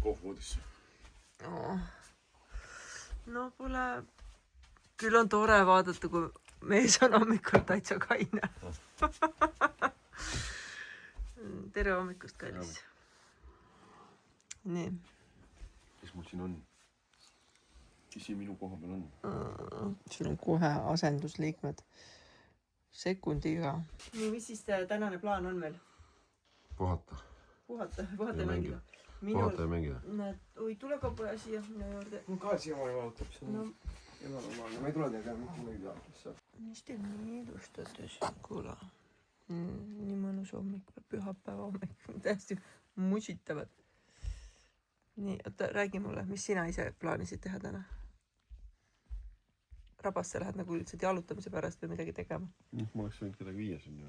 kohvoodisse. No pole... Küll on tore vaadata, kui mees on hommikul täitsa kaine. Tere hommikust, kallis. Nii. Kes mul siin on? Kes siin minu koha peal on? Sul on kohe asendusliikmed. Sekundiga. Nii, mis siis tänane plaan on meil? Puhata. Puhata ja mängida. Puhata ja mängida. Näed, oi, tule ka poja siia minu juurde. Mul ka siiamaani valutab. See on ebanormaalne. Ma ei tule teiega mitte midagi teha. Mis te nii ilustate siin, kuule? Nii mõnus hommik, pühapäeva hommik. Täiesti musitavad. Nii, oota, räägi mulle, mis sina ise plaanisid teha täna? Rabasse lähed nagu üldsed jalutamise pärast või midagi tegema? Ma oleks võinud kedagi viia sinna.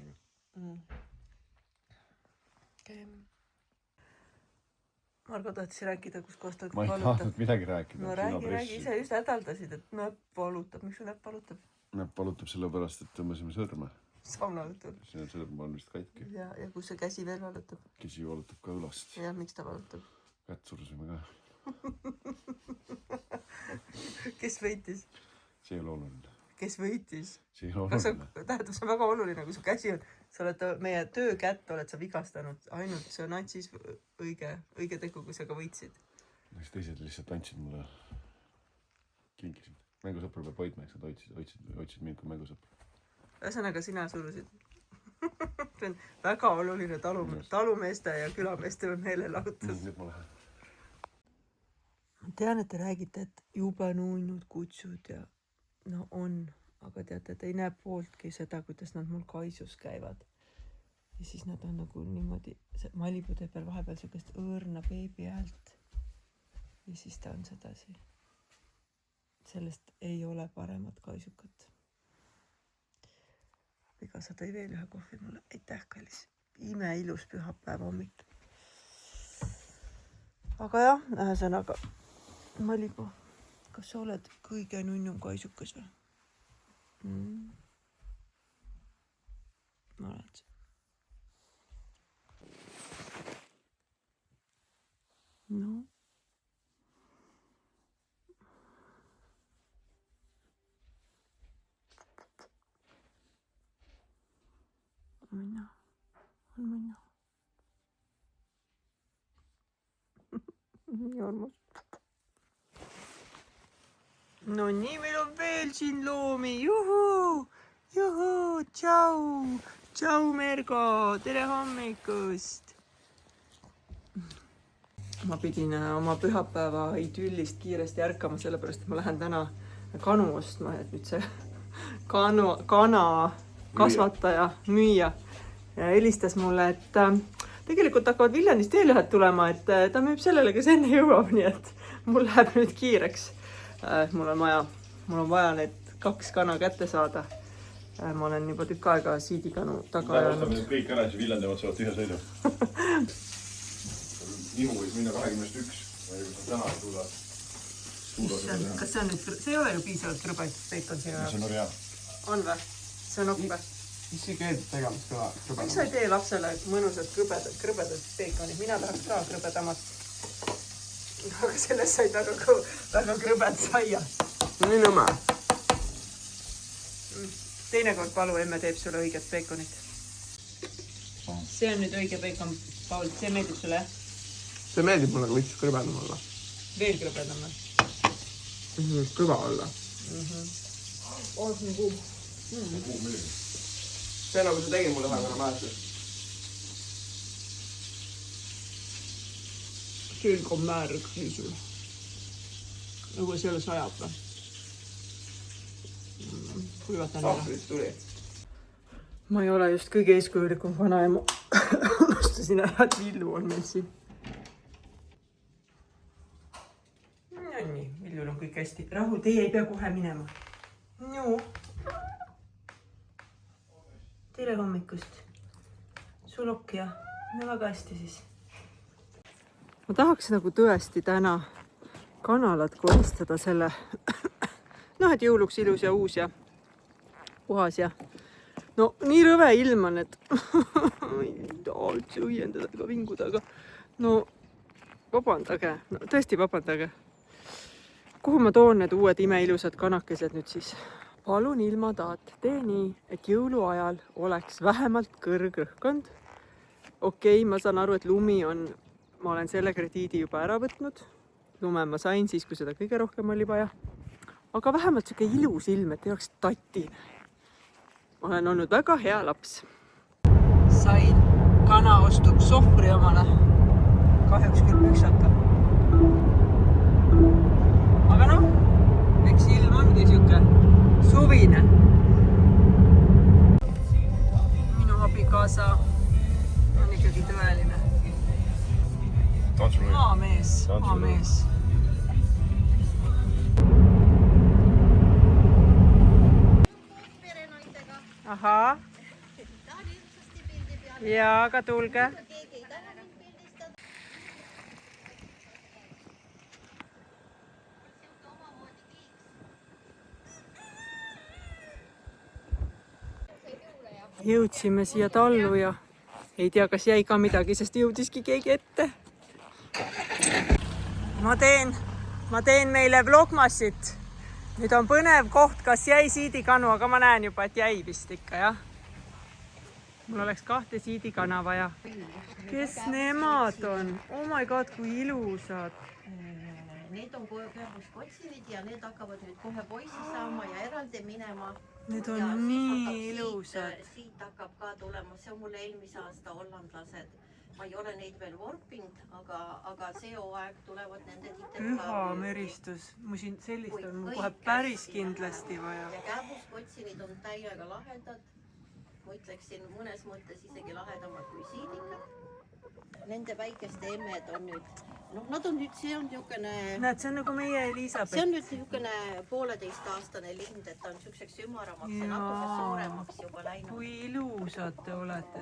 Okay. Margo tahtis rääkida, kus kohast ta ma ei tahtnud midagi rääkida. No räägi, ise just hädaldasid, et näpp valutab. Miks su näpp valutab? Näpp valutab sellepärast, et tõmbasime sõrme. Sauna õhtul. See on sõrm on vist katki. Ja kus see käsi veel valutab? Käsi valutab ka õlast. Ja miks ta valutab? Kätt surusime ka. Kes võitis? See ei ole oluline. Kes võitis? See ei ole oluline. Tähendab, see on väga oluline, kui su käsi on. Sa oled meie töökätt oled sa vigastanud. Ainult see on siis õige tegu, kui sa ka võitsid. Teised lihtsalt andsid mulle kinkisid. Mängusõpru peab hoidma, eks nad hoidsid mind kui mängusõpru. Ühesõnaga sina surusid. See on väga oluline talumeeste ja külameeste meelelahutus. Nüüd ma lähen. Ma tean, et te räägite, et juba nuinud kutsud ja no on, aga teate, et ei näe pooltki seda, kuidas nad mul kaisus käivad. Ja siis nad on nagu niimoodi, Malibu teeb veel vahepeal sellist õõrna beebi häält. Ja siis ta on sedasi. Sellest ei ole paremat kaisukat. Viga sa tõi veel ühe kohvi mulle. Aitäh, kallis. Ime ilus pühapäeva hommik. Aga jah, ühesõnaga Malibu, kas sa oled kõige nunnum kaisukas või? Ma oled. No. On minna. Nii armas. No nii, meil on veel siin loomi. Juhu, tšau. Tšau, Mergo. Tere hommikust. Ma pidin oma pühapäeva idüllist kiiresti ärkama, sellepärast, et ma lähen täna kanu ostma, et nüüd see kana kasvataja, müüja helistas mulle, et tegelikult hakkavad Viljandist veel ühed tulema, et ta müüb sellele, kes enne jõuab, nii et mul läheb nüüd kiireks. Mul on vaja need 2 kana kätte saada. Ma olen juba tükk aega siidikanu taga ajanud. Ostame nüüd kõik ära, siis Viljandi saavad ühe sõidu. Nihu võis minna 21. Ma ei täna ei suuda. Kas see on nüüd, see ei ole ju piisavalt krõbatud peikon sinu jaoks? See on väga hea. On või? See on okk või? Mis see keeldib tegemist krõbedamat? Miks sa ei tee lapsele mõnusat krõbedat peikonit? Mina tahaks ka krõbedamat. Aga sellest said väga krõbed saia. Nii nõme. Teinekord Palu emme teeb sulle õiget peikonit. See on nüüd õige peikon, Paul. See meeldib sulle? See meeldib mulle, aga võiks krõbedam olla. Veel krõbedam või? Kõva olla. Oot, nii kuum. See nagu sa tegid mulle väga mäletus. Külg on märg sul. Nagu see jälle sajab või? Kuivatan ära. Sahvrit tuli. Ma ei ole just kõige eeskujulikum vanaema. Unustasin ära, et Villu on meil siin. No nii, Villul on kõik hästi. Rahu, teie ei pea kohe minema. No. Tere hommikust. Sul okk ja? No väga hästi siis. Ma tahaks nagu tõesti täna kanalat koristada selle, noh, et jõuluks ilus ja uus ja puhas ja no nii rõve ilm on, et ei taha üldse õiendada ega vinguda, aga no vabandage, no tõesti vabandage. Kuhu ma toon need uued imeilusad kanakesed nüüd siis? Palun ilma taat, tee nii, et jõuluajal oleks vähemalt kõrgrõhkkond. Okei, ma saan aru, et lumi on, ma olen selle krediidi juba ära võtnud. Lume ma sain siis, kui seda kõige rohkem oli vaja. Aga vähemalt siuke ilus ilm, et ei oleks tatine. Ma olen olnud väga hea laps. Sain kanaostuks sohvri omale. Kahjuks küll püksata. Aga noh, eks ilm ongi siuke suvine. Minu abikaasa on ikkagi tõeline. Maamees. Ahaa. Ja, aga tulge. Jõudsime siia tallu ja ei tea, kas jäi ka midagi, sest jõudiski keegi ette. Ma teen meile vlogmassit. Nüüd on põnev koht, kas jäi siidikanu, aga ma näen juba, et jäi vist ikka, jah. Mul oleks 2 siidikana vaja. Kes nemad on? Oh my god, kui ilusad. Need on kärbuspotsivid ja need hakkavad nüüd kohe poisi saama ja eraldi minema. Need on nii ilusad. Siit hakkab ka tulema, see on mul eelmise aasta hollandlased. Ma ei ole neid veel vorpinud, aga see hooaeg tulevad nende titel. Püha müristus. Sellist on mul kohe päris kindlasti vaja. Ja kärbuspotsivid on täiega lahedad. Ma ütleksin mõnes mõttes isegi lahedamad kui siidikad. Nende väikeste emmed on nüüd, nad on nüüd, see on niisugune... Näed, see on nagu meie Elisabeth. See on nüüd niisugune 1,5-aastane lind, et ta on niisuguseks ümaramaks ja natuke suuremaks juba läinud. Kui ilusad te olete.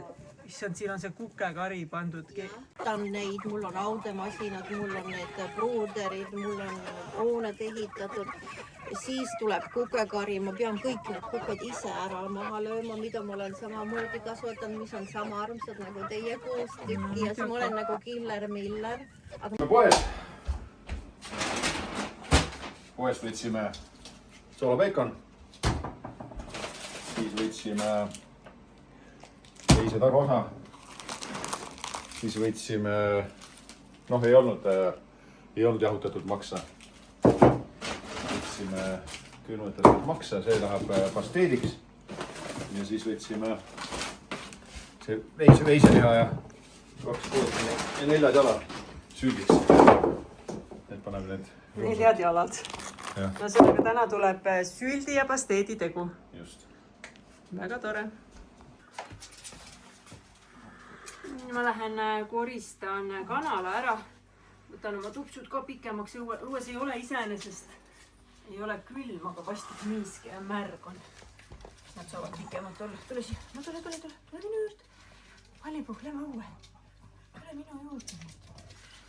Issand, siin on see kukekari pandud. Ta on neid, mul on audemasinad, mul on need pruuderid, mul on hooned ehitatud. Siis tuleb kukekari, ma pean kõik need kuked ise ära maha lööma, mida ma olen samamoodi kasvatanud, mis on sama armsad nagu teie 6 tükki ja siis ma olen nagu Killer-Miller. Poest võtsime soolapeikon, siis võtsime teise tagaosa, siis võtsime, ei olnud jahutatud maksa. Võtsime külmutatud maksa, see läheb pasteediks ja siis võtsime see veiseliha ja 2 4 jala süüdiks. Need paneme need 4 jalad. No sellega täna tuleb süldi ja pasteedi tegu. Just. Väga tore. Ma lähen koristan kanala ära. Võtan oma tupsud ka pikemaks. Õues ei ole iseenesest. Ei ole külm, aga vastik niiske ja märg on. Nad saavad pikemalt olla. Tule siia. No tule minu juurde. Hallipuh, lähme õue. Tule minu juurde.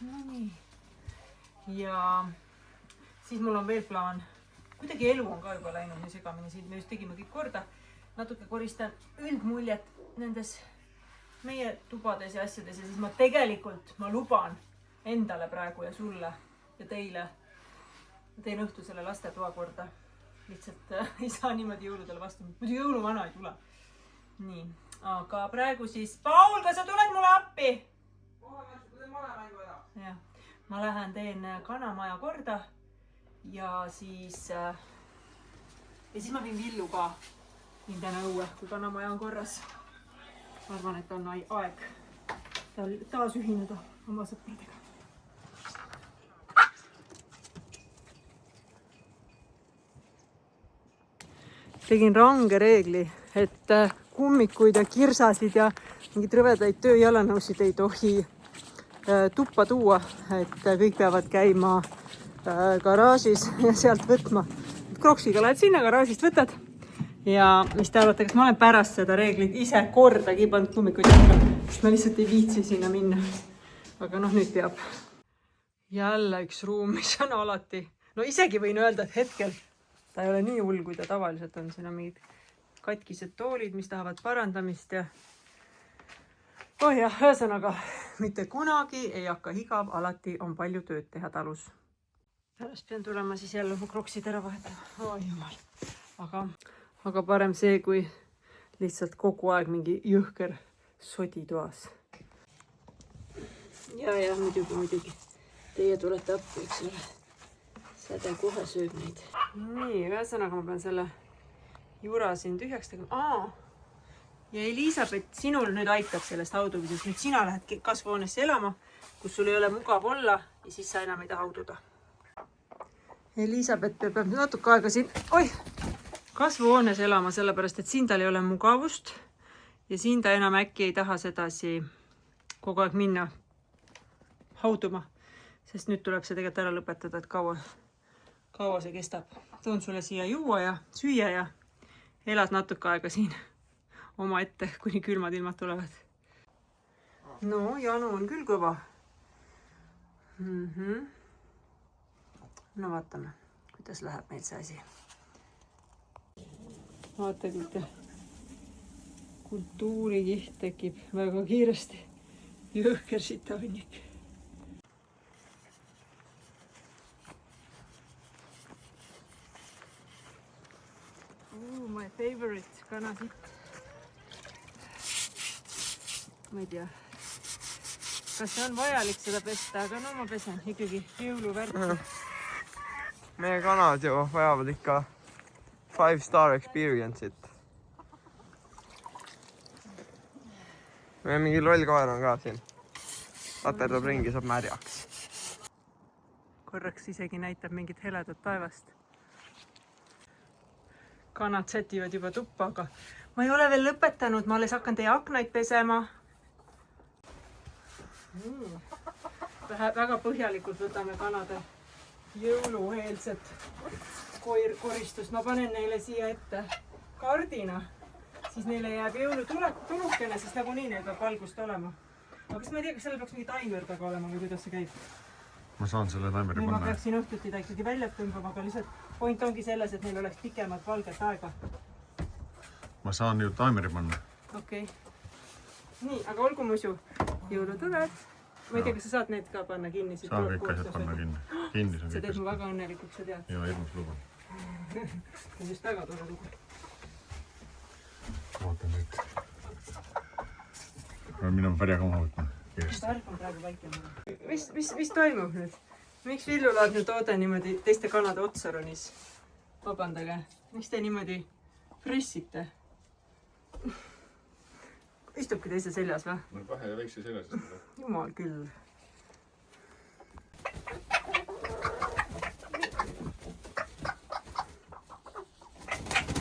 No nii. Ja siis mul on veel plaan. Kuidagi elu on ka juba läinud nii segamini siin. Me just tegime kõik korda. Natuke koristan üldmuljet nendes meie tubades ja asjades. Ja siis ma luban endale praegu ja sulle ja teile. Teen õhtu selle lastetoa korda. Lihtsalt ei saa niimoodi jõuludele vastu. Muidu jõuluvana ei tule. Nii, aga praegu siis... Paul, kas sa tuled mulle appi? Ja, ma lähen teen kanamaja korda ja siis ma viin Villu ka täna õue, kui kanamaja on korras. Ma arvan, et on aeg taas ühineda oma sõpradega. Tegin range reegli, et kummikuid ja kirsasid ja mingid rõvedaid tööjalanõusid ei tohi tuppa tuua, et kõik peavad käima garaažis ja sealt võtma. Kroksiga lähed sinna, garaažist võtad ja mis te arvate, kas ma olen pärast seda reeglit ise kordagi pannud kummikuid jätka, sest ma lihtsalt ei viitsi sinna minna. Aga nüüd peab. Jälle üks ruum, mis on alati, isegi võin öelda, et hetkel ta ei ole nii hull, kui ta tavaliselt on. Siin on mingid katkised toolid, mis tahavad parandamist ja... ühesõnaga, mitte kunagi ei hakka igav, alati on palju tööd teha talus. Pärast pean tulema siis jälle mu kroksid ära vahetama. Oi jumal. Aga parem see, kui lihtsalt kogu aeg mingi jõhker sodi toas. Ja muidugi. Teie tulete appi, eks ole. Säde kohe sööb neid. Nii, ühesõnaga ma pean selle jura siin tühjaks tegema. Ja Elisabeth, sinul nüüd aitab sellest haudumisest. Nüüd sina lähed kasvuhoonesse elama, kus sul ei ole mugav olla ja siis sa enam ei taha haududa. Elisabeth peab natuke aega siin kasvuhoones elama, sellepärast et siin tal ei ole mugavust ja siin ta enam äkki ei taha sedasi kogu aeg minna hauduma, sest nüüd tuleb see tegelikult ära lõpetada, et kaua see kestab. Toon sulle siia juua ja süüa ja elad natuke aega siin oma ette, kuni külmad ilmad tulevad. No, Janu on küll kõva. No vaatame, kuidas läheb meil see asi. Vaata, kui kultuurikiht tekib väga kiiresti. Jõhker sitavannik. My favorite kanasitt. Ma ei tea, kas see on vajalik seda pesta, aga no ma pesen ikkagi jõuluvärki. Meie kanad ju vajavad ikka 5-star experience'it. Meie mingi loll koer on ka siin. Taterdab ringi, saab märjaks. Korraks isegi näitab mingit heledat taevast. Kanad sätivad juba tuppa, aga ma ei ole veel lõpetanud. Ma alles hakkan teie aknaid pesema. Väga põhjalikult võtame kanade jõuluheelset koristust. Ma panen neile siia ette kardina, siis neile jääb jõulutulukene, sest nagunii neil peab valgust olema. Aga kas ma ei tea, kas sellel peaks mingi taimer taga olema või kuidas see käib? Ma saan selle taimeri Ma panna. peaksin õhtuti ta ikkagi välja tõmbama, aga lihtsalt point ongi selles, et neil oleks pikemat valget aega. Ma saan ju taimeri panna. Okei. Nii, aga olgu muidu jõulutuled. Ma ei tea, kas sa saad need ka panna kinni? Saan kõik asjad panna kinni. Kinni saan See kõik teeb mu asjad. väga õnnelikuks, sa tead. Ja hirmus lugu. See on just väga tore lugu. Vaatan nüüd. Pean minema pärjaga maha võtma. Värk on praegu väike. Mis toimub nüüd? Miks villulaadne toode niimoodi teiste kanade otsa ronis? Vabandage. Miks te niimoodi pressite? Istubki teise seljas või? No kahe väikse seljas. Jumal küll.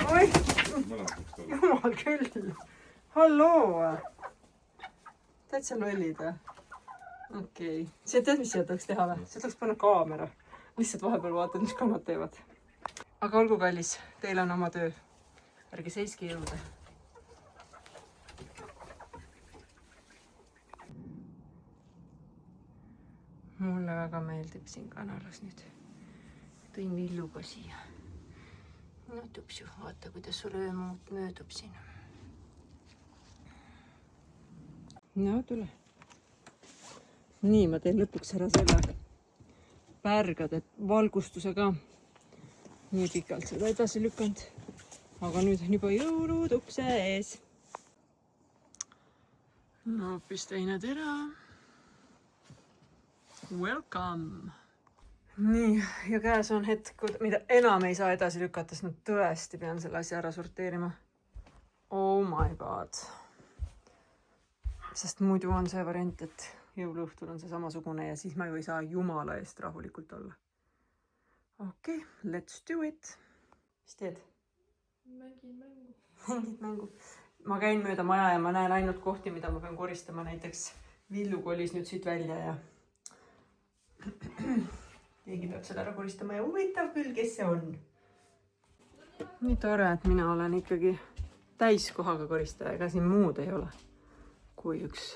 Oi! Jumal küll. Halloo! Täitsa lollid või? Okei. See tead, mis siia tahaks teha või? Siia tahaks panna kaamera. Lihtsalt vahepeal vaatad, mis kannad teevad. Aga olgu kallis, teil on oma töö. Ärge seiski jõuda. Mulle väga meeldib siin kanalas nüüd. Tõin Villuga siia. No tupsu, vaata, kuidas sul öö möödub siin. No tule. Nii, ma teen lõpuks ära selle pärgade valgustuse ka. Nii pikalt seda edasi lükanud. Aga nüüd on juba jõulud ukse ees. No hoopis teine tera. Welcome! Nii, ja käes on hetk, mida enam ei saa edasi lükata, sest ma tõesti pean selle asja ära sorteerima. Oh my god! Sest muidu on see variant, et jõuluõhtul on see samasugune ja siis ma ju ei saa jumala eest rahulikult olla. Okei, let's do it! Mis teed? Mängin mängu. Mängid mängu. Ma käin mööda maja ja ma näen ainult kohti, mida ma pean koristama. Näiteks Villu kolis nüüd siit välja ja keegi peab selle ära koristama ja huvitav küll, kes see on. Nii tore, et mina olen ikkagi täiskohaga koristaja, ega siin muud ei ole kui üks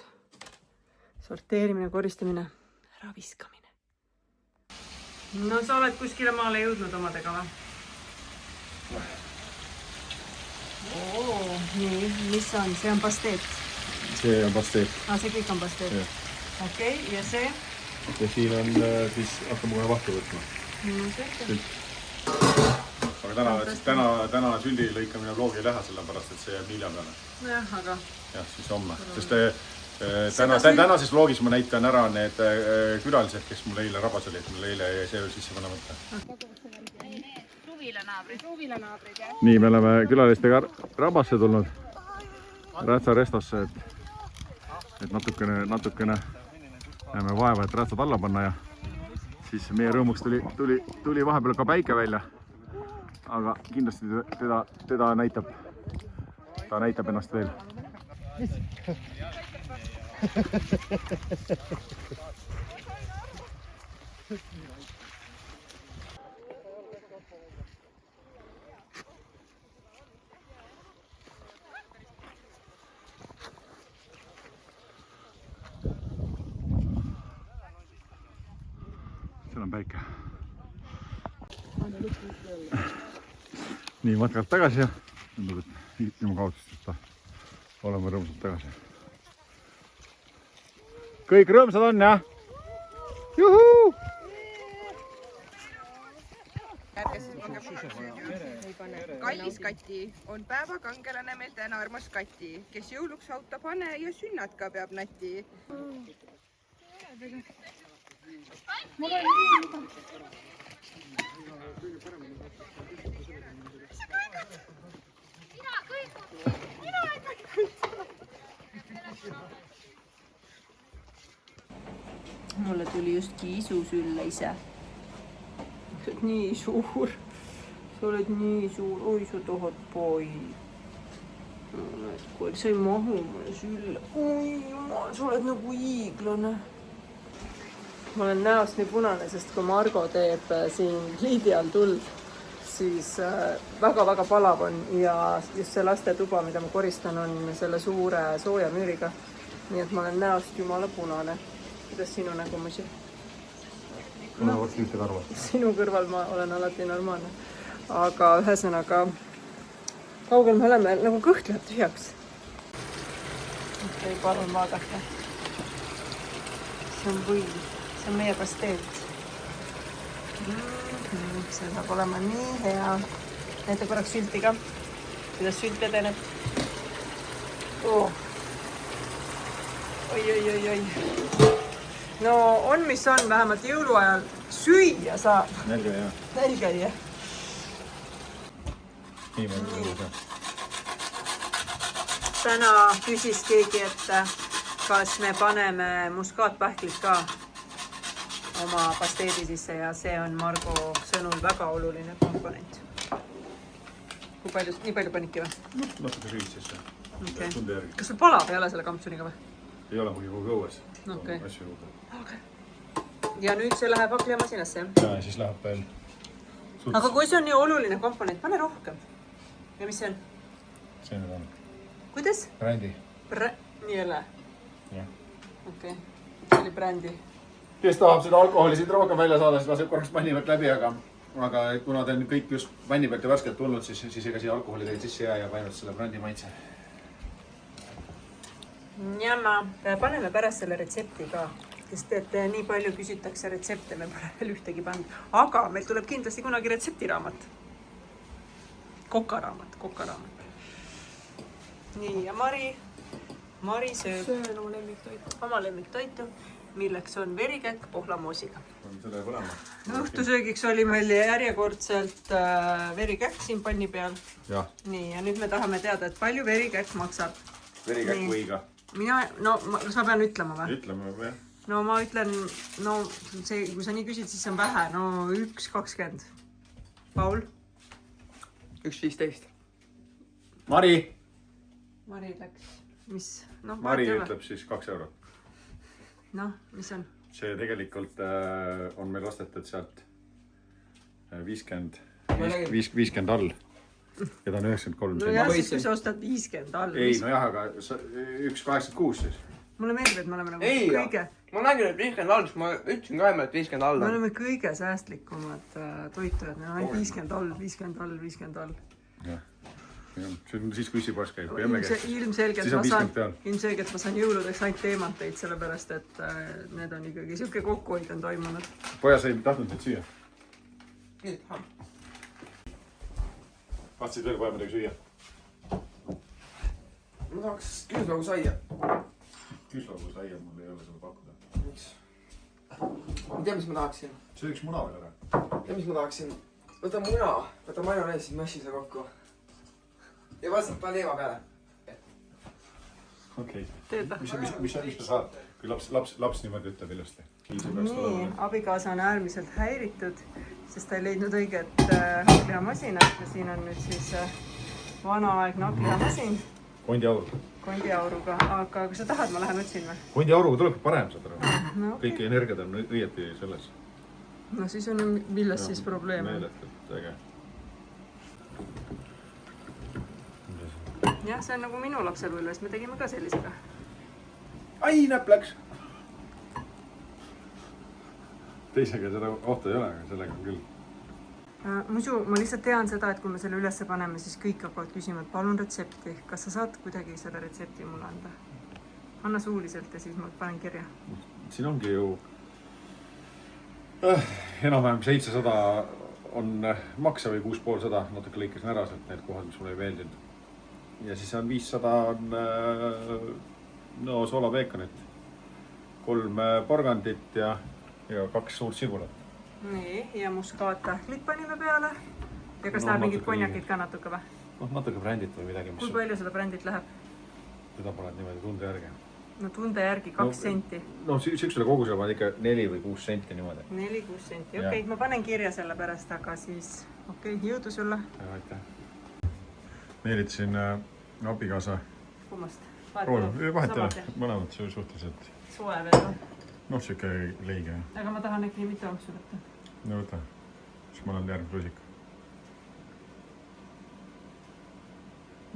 sorteerimine, koristamine, ära viskamine. No sa oled kuskile maale jõudnud omadega või? Nii, mis on? See on pasteet. See on pasteet. See kõik on pasteet. okei, ja see? ja siin on siis hakkame kohe vahtu võtma. Aga täna süldi lõikamine vlogi ei lähe, sellepärast et see jääb hilja peale. Jah, aga... Jah, siis homme. Sest tänases vlogis ma näitan ära need külalised, kes mul eile rabas oli, et mul eile jäi see sisse panemata. Suvila-naabrid, jah. Nii, me oleme külalistega rabasse tulnud. Rätsa restosse, et natukene näeme vaeva, et rätsad alla panna ja siis meie rõõmuks tuli vahepeal ka päike välja. Aga kindlasti ta näitab ennast veel. Seal on päike. Nii, matkalt tagasi ja tundub, et ilma kaotusteta oleme rõõmsad tagasi. Kõik rõõmsad on, jah? Juhuu! Kallis Kati on päevakangelane meil täna armas Kati, kes jõuluks auto pane ja sünnad ka peab nati. Mulle tuli just kiisu sülle ise. Sa oled nii suur. Sa oled nii suur. Oi, sa tahad poi. Kui sa ei mahu mulle sülle. Oi, jumal, sa oled nagu hiiglane. Ma olen näost nii punane, sest kui Margo teeb siin pliidi all tuld, siis väga-väga palav on ja just see lastetuba, mida ma koristan, on selle suure sooja müüriga. Nii et ma olen näost jumala punane. Kuidas sinu nägu, Musi? Kuna võtsi ühte karva. Sinu kõrval ma olen alati normaalne. Aga ühesõnaga, kaugel me oleme, nagu kõht läheb tühjaks. Okei, palun vaadake. See on võim. See on meie pasteet. See saab olema nii hea. Näite korraks sülti ka. Kuidas sült edeneb. Oh. Oi. No on, mis on, vähemalt jõuluajal süüa saab. Nälge, jah. Täna küsis keegi, et kas me paneme muskaatpähklit ka oma pasteedi sisse ja see on Margo sõnul väga oluline komponent. Nii palju panidki või? Natuke süüd sisse. Okay. Kas sul palab ei ole selle kampsuniga või? Ei ole muidu kogu õues. Okay. Asju juurde. Okay. Ja nüüd see läheb hakklimasinasse, jah? Ja siis läheb veel sults. Aga kui see on nii oluline komponent, pane rohkem. Ja mis see on? See nüüd on. Kuidas? Brändi. Nii jälle? Jah. Okei. See oli brändi. Kes tahab seda alkoholi siit rohkem välja saada, siis laseb korraks männi pealt läbi, aga kuna ta on kõik just männi pealt ja värskelt tulnud, siis ega siia alkoholi teid sisse jää ja ainult selle brändi maitse. Njama. Paneme pärast selle retsepti ka, sest et nii palju küsitakse retsepte, me pole veel ühtegi pannud. Aga meil tuleb kindlasti kunagi retseptiraamat. Kokaraamat. Nii, ja Mari sööb oma lemmiktoitu, milleks on verikäkk pohlamoosiga. Selle põlema. Õhtusöögiks oli meil järjekordselt verikäkk siin panni peal. Jah. Nii, ja nüüd me tahame teada, et palju verikäkk maksab. Verikäkk võiga. Kas ma pean ütlema või? Ütleme või? No ma ütlen, kui sa nii küsid, siis see on vähe. 1,20. Paul? 1,15. Mari läks. Mis? Mari ütleb siis 2 eurot. Mis on? See tegelikult on meil ostetud sealt 50 all. Ja ta on 93. No jah, siis kui sa ostad 50 all. Ei, no jah, aga 1,86 siis. Mulle meeldib, et me oleme nagu kõige... Ma nägin, et 50 all, siis ma ütlesin ka emme, et 50 all. Me oleme kõige säästlikumad toitujad. Me oleme 50 all. Jah. Siis kui issipoes käib, kui emme käib. Ilmselgelt ma saan jõuludeks ainult teemanteid, sellepärast et need on ikkagi siuke kokkuhoid on toimunud. Pojas ei tahtnud neid süüa. Nüüd, Tahtsid veel poja midagi süüa? ma tahaks küüslaugu saia. Küüslaugu saia mul ei ole seda pakkuda. Miks? Ma tea, mis ma tahaksin. Sööks muna veel ära. Ja mis ma tahaksin? Võta muna, võta majoneesi, mässi seda kokku. Ja vaata leiva peale. Okei. Mis ta saab, kui laps niimoodi ütleb ilusti? Nii, abikaasa on äärmiselt häiritud, sest ta ei leidnud õiget haklihamasinat ja siin on nüüd siis vanaaegne haklihamasin. Kondiauruga, aga kui sa tahad, ma lähen otsin või? Kondiauruga tuleb parem, saad aru. No, Kõik energiat on õieti selles. no siis on ju, milles siis probleem on? Meeletult äge. Jah, see on nagu minu lapsepõlves, me tegime ka sellisega. Ai, näpp läks! Teisega seda ohtu ei ole, aga sellega on küll. Muidu ma lihtsalt tean seda, et kui me selle ülesse paneme, siis kõik hakkavad küsima, et palun retsepti. Kas sa saad kuidagi selle retsepti mulle anda? Anna suuliselt ja siis ma panen kirja. Siin ongi ju enam-vähem 700 on makse või 650, natuke lõikasin ära sealt need kohad, mis mulle ei meeldinud. Ja siis on 500 on soolapeekonit, 3 porgandit ja 2 suurt sigulat. Nii, ja muskaatahvlit panime peale. Ja kas läheb mingit konjakit ka natuke või? Natuke brändit või midagi. Kui palju seda brändit läheb? Seda paned niimoodi tunde järgi. No tunde järgi 2 senti. No süksele kogusele paned ikka 4 või 6 senti niimoodi. 4-6 senti, okei, ma panen kirja selle pärast, aga siis jõudu sulle. Aitäh. Meelitasin abikaasa. Kummast? Vahet ei ole, mõlemad suhteliselt. Soe veel või? Noh, siuke leige. Aga ma tahan äkki mitte ampsu võtta. No võta, siis ma olen järgmine rusik.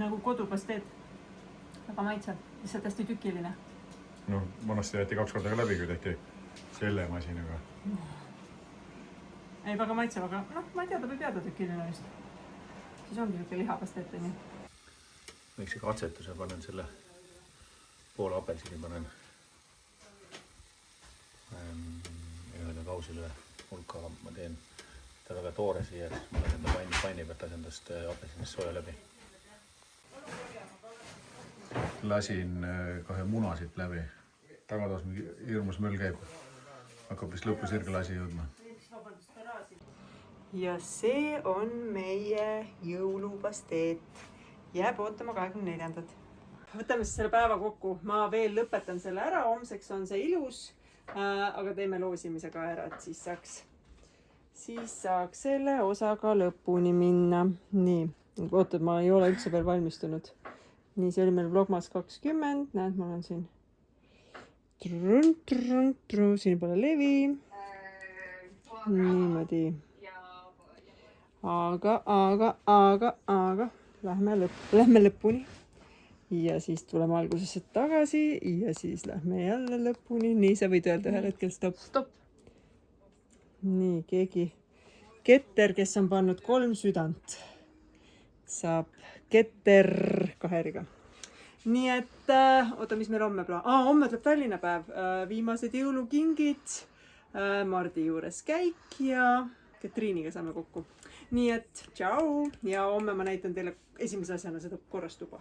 Nagu kodupasteed. Väga maitsev, lihtsalt hästi tükiline. No, vanasti jäeti 2 korda ka läbi, kui tehti selle masinaga. Ei, väga maitsev, aga ma ei tea, ta võib jääda tükiline vist. Siis ongi niisugune lihapasteet, on ju. Võiks ikka atsetuse panen selle poole apelsini panen ühele kausile hulka ma teen ta väga toore siia, siis ma lasen ta panni pealt asendast apelsinist sooja läbi. Lasin kohe munasid läbi. Tagatoas mingi hirmus möll käib. Hakkab vist lõpusirgele asi jõudma. Ja see on meie jõulupasteet. Jääb ootama 24. Võtame siis selle päeva kokku. Ma veel lõpetan selle ära. Homseks on see ilus. Aga teeme loosimise ka ära, et siis saaks selle osaga lõpuni minna. Nii, ootad, ma ei ole üldse veel valmistunud. Nii, see oli meil Vlogmas 20. Näed, ma olen siin. Siin pole levi. Niimoodi. Aga lähme lõpuni. Ja siis tuleme algusesse tagasi ja siis lähme jälle lõpuni. Nii, sa võid öelda ühel hetkel stopp. Stopp. Nii, keegi ketter, kes on pannud 3 südant, saab ketter 2 eriga. Nii et, oota, mis meil homme plaan? Homme tuleb Tallinna päev. Viimased jõulukingid, Mardi juures käik ja Katriiniga saame kokku. Nii et, tšau! Ja homme ma näitan teile esimese asjana seda korrastuba.